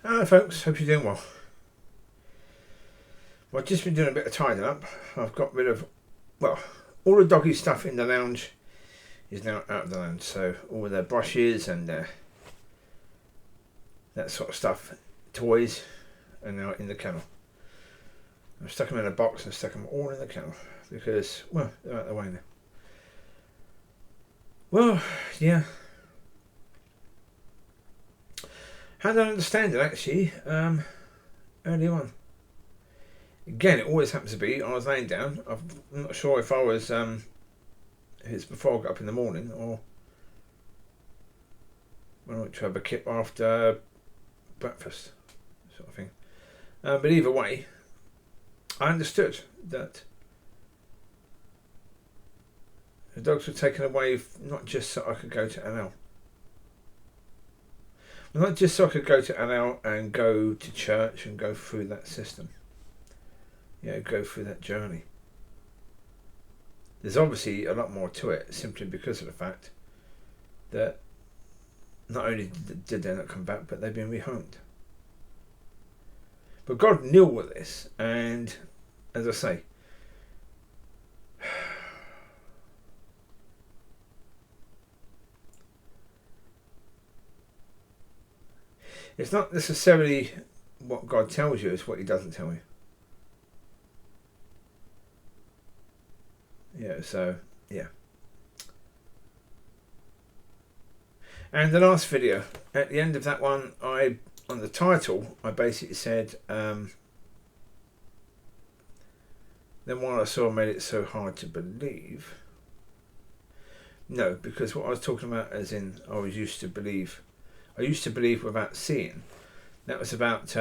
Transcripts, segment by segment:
Hello folks, hope you're doing well. Well, I've just been doing a bit of tidying up. I've got rid of, well, all the doggy stuff in the lounge is now out of the lounge. So all their brushes and that sort of stuff, toys, are now in the kennel. I've stuck them in a box and stuck them all in the kennel because, well, they're out of the way now. Well, yeah. Had an understanding actually early on. Again, it always happens to be I was laying down. I'm not sure if I was it's before I got up in the morning or when I went to have a kip after breakfast, sort of thing. But either way, I understood that the dogs were taken away not just so I could go to NL. Not just so I could go to NL and go to church and go through that system. Yeah, go through that journey. There's obviously a lot more to it simply because of the fact that not only did they not come back, but they've been rehomed. But God knew all this, and as I say, it's not necessarily what God tells you, it's what he doesn't tell you. Yeah, so, yeah. And the last video, at the end of that one, on the title, I basically said, then what I saw made it so hard to believe. No, because what I was talking about as in, I used to believe without seeing. That was about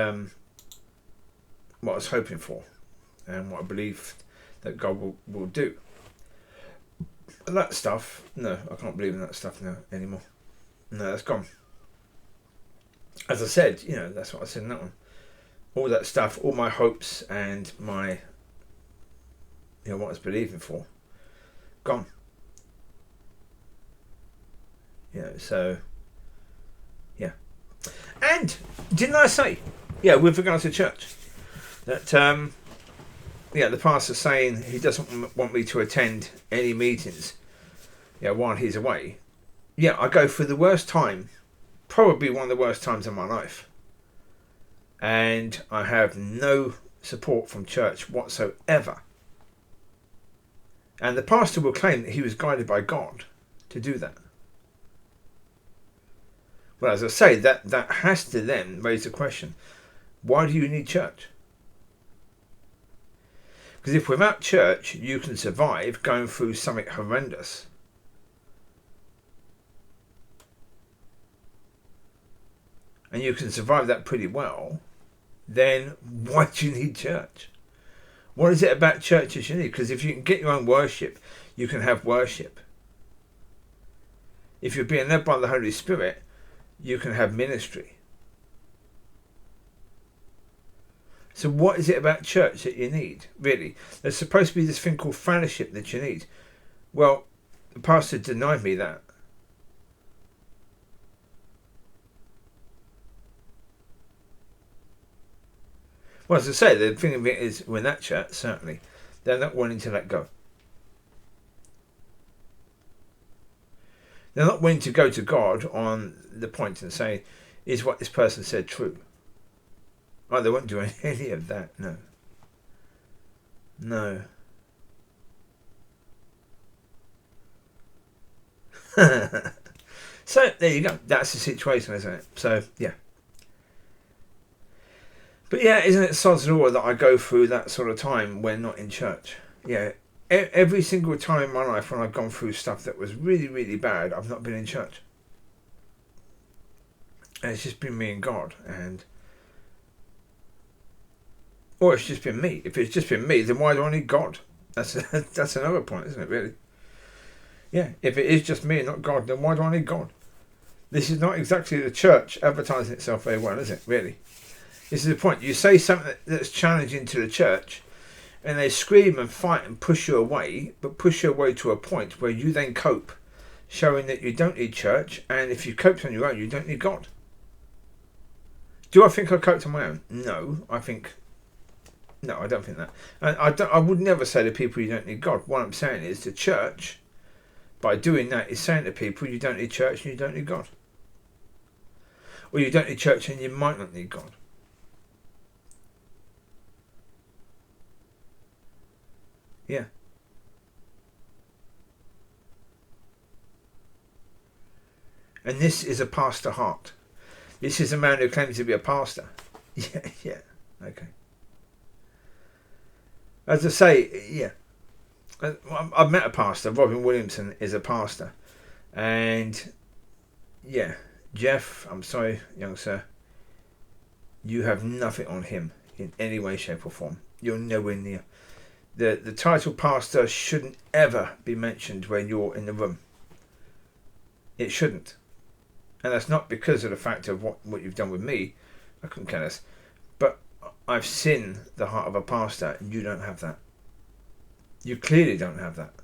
what I was hoping for and what I believed that God will do. That stuff, no, I can't believe in that stuff now anymore. No, that's gone. As I said, that's what I said in that one. All that stuff, all my hopes and my, what I was believing for, gone. So, yeah. And didn't I say, with regards to church, that the pastor's saying he doesn't want me to attend any meetings while he's away. I go through the worst time, probably one of the worst times in my life, and I have no support from church whatsoever. And the pastor will claim that he was guided by God to do that. Well, as I say, that has to then raise the question, why do you need church? Because if without church you can survive going through something horrendous, and you can survive that pretty well, then why do you need church? What is it about church that you need? Because if you can get your own worship, you can have worship. If you're being led by the Holy Spirit, you can have ministry. So what is it about church that you need, really? There's supposed to be this thing called fellowship that you need. Well, the pastor denied me that. Well, as I say, the thing of it is, with that church, certainly, they're not wanting to let go. They're not willing to go to God on the point and say, is what this person said true? Oh, they won't do any of that, no. No. So, there you go. That's the situation, isn't it? So, yeah. But yeah, isn't it sod's law that I go through that sort of time when not in church? Yeah. Every single time in my life when I've gone through stuff that was really, really bad, I've not been in church. And it's just been me and God. Or it's just been me. If it's just been me, then why do I need God? That's another point, isn't it, really? Yeah, if it is just me and not God, then why do I need God? This is not exactly the church advertising itself very well, is it, really? This is the point. You say something that's challenging to the church, and they scream and fight and push you away, but push you away to a point where you then cope, showing that you don't need church, and if you cope on your own, you don't need God. Do I think I coped on my own? No, I don't think that. And I would never say to people you don't need God. What I'm saying is the church, by doing that, is saying to people you don't need church and you don't need God. Or you don't need church and you might not need God. Yeah. And this is a pastor heart. This is a man who claims to be a pastor. Yeah, okay. As I say, yeah. I've met a pastor. Robin Williamson is a pastor. And, yeah, Jeff, I'm sorry, young sir, you have nothing on him in any way, shape or form. You're nowhere near. The title pastor shouldn't ever be mentioned when you're in the room. It shouldn't. And that's not because of the fact of what you've done with me. I couldn't care less. But I've seen the heart of a pastor, and you don't have that. You clearly don't have that.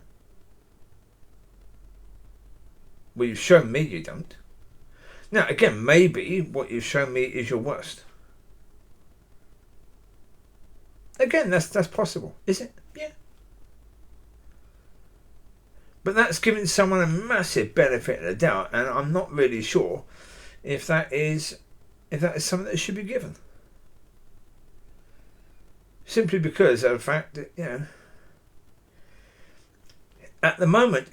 Well, you've shown me you don't. Now, again, maybe what you've shown me is your worst. Again, that's possible, is it? Yeah. But that's giving someone a massive benefit of the doubt, and I'm not really sure if that is something that should be given. Simply because of the fact that, at the moment,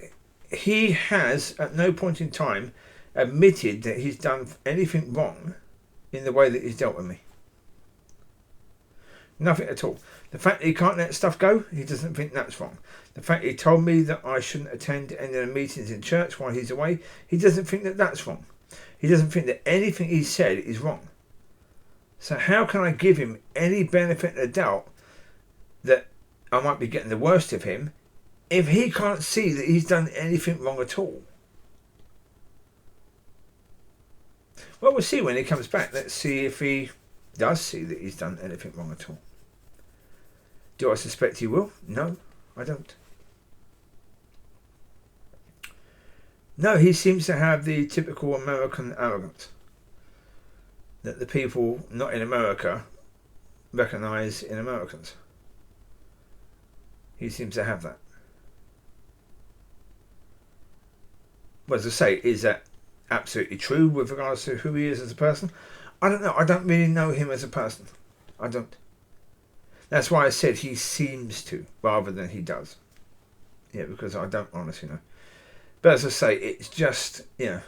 he has at no point in time admitted that he's done anything wrong in the way that he's dealt with me. Nothing at all. The fact that he can't let stuff go, he doesn't think that's wrong. The fact that he told me that I shouldn't attend any of the meetings in church while he's away, he doesn't think that that's wrong. He doesn't think that anything he said is wrong. So how can I give him any benefit of the doubt that I might be getting the worst of him if he can't see that he's done anything wrong at all? Well, we'll see when he comes back. Let's see if he does see that he's done anything wrong at all. Do I suspect he will? No, I don't. No, he seems to have the typical American arrogance that the people not in America recognise in Americans. He seems to have that. Well, as I say, is that absolutely true with regards to who he is as a person? I don't know. I don't really know him as a person. I don't. That's why I said he seems to, rather than he does. Yeah, because I don't honestly know. But as I say, it's just, yeah.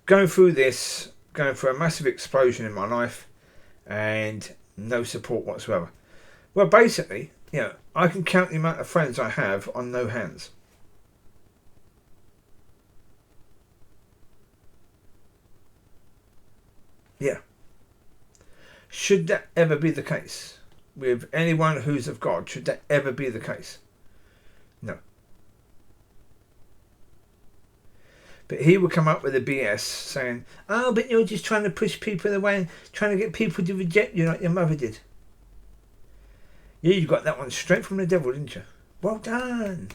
Going through this, going through a massive explosion in my life, and no support whatsoever. Well, basically, I can count the amount of friends I have on no hands. Yeah. Should that ever be the case with anyone who's of God? Should that ever be the case? No. But he would come up with a BS saying, oh, but you're just trying to push people away and trying to get people to reject you like your mother did. Yeah, you got that one straight from the devil, didn't you? Well done.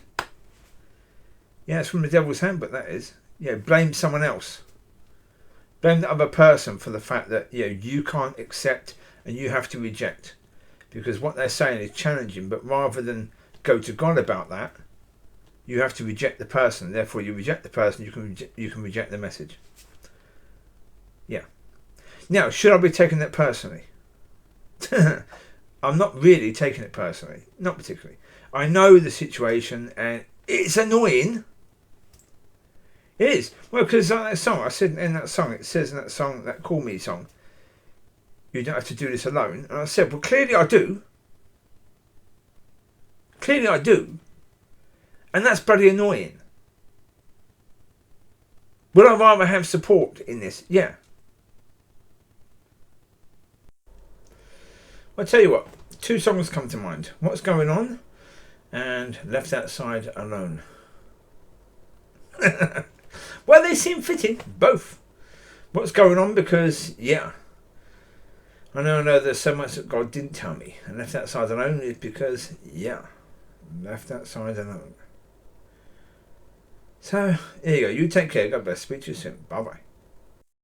Yeah, it's from the devil's handbook, that is. Yeah, blame someone else. Blame the other person for the fact that you can't accept and you have to reject. Because what they're saying is challenging, but rather than go to God about that, you have to reject the person. Therefore, you reject the person, you can reject the message. Yeah. Now, should I be taking that personally? I'm not really taking it personally. Not particularly. I know the situation and it's annoying. It is. Well, because that song, I said in that song, it says in that song, that Call Me song, you don't have to do this alone. And I said, well, clearly I do. Clearly I do. And that's bloody annoying. Would I rather have support in this? Yeah. I'll tell you what, 2 songs come to mind. What's Going On and Left Outside Alone. Well, they seem fitting, both. What's Going On because, I know there's so much that God didn't tell me. And Left Outside Alone is because, left outside alone. So, here you go. You take care. God bless. Speak to you soon. Bye-bye.